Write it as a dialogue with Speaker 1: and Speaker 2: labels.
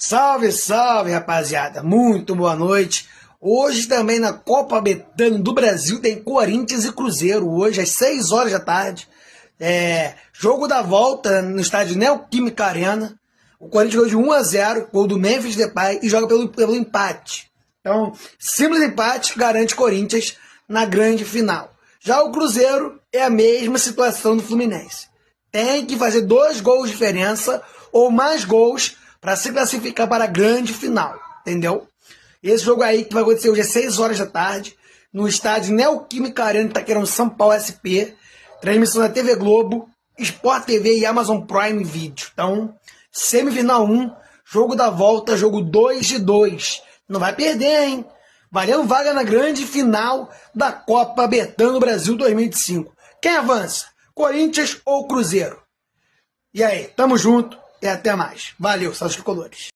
Speaker 1: Salve, salve, rapaziada. Muito boa noite. Hoje também na Copa Betano do Brasil tem Corinthians e Cruzeiro. Hoje às 6 horas da tarde. Jogo da volta no estádio Neoquímica Arena. O Corinthians ganhou de 1-0, gol do Memphis Depay e joga pelo empate. Então, simples empate garante Corinthians na grande final. Já o Cruzeiro é a mesma situação do Fluminense. Tem que fazer 2 gols de diferença ou mais gols para se classificar para a grande final, entendeu? Esse jogo aí que vai acontecer hoje às 6 horas da tarde, no estádio Neoquímica Arena, Itaquerão, São Paulo, SP. Transmissão da TV Globo, Sport TV e Amazon Prime Video. Então, semifinal 1, jogo da volta, jogo 2 de 2. Não vai perder, hein? Valendo vaga na grande final da Copa Betano Brasil 2025. Quem avança? Corinthians ou Cruzeiro? E aí, tamo junto e até mais. Valeu, salve tricolores.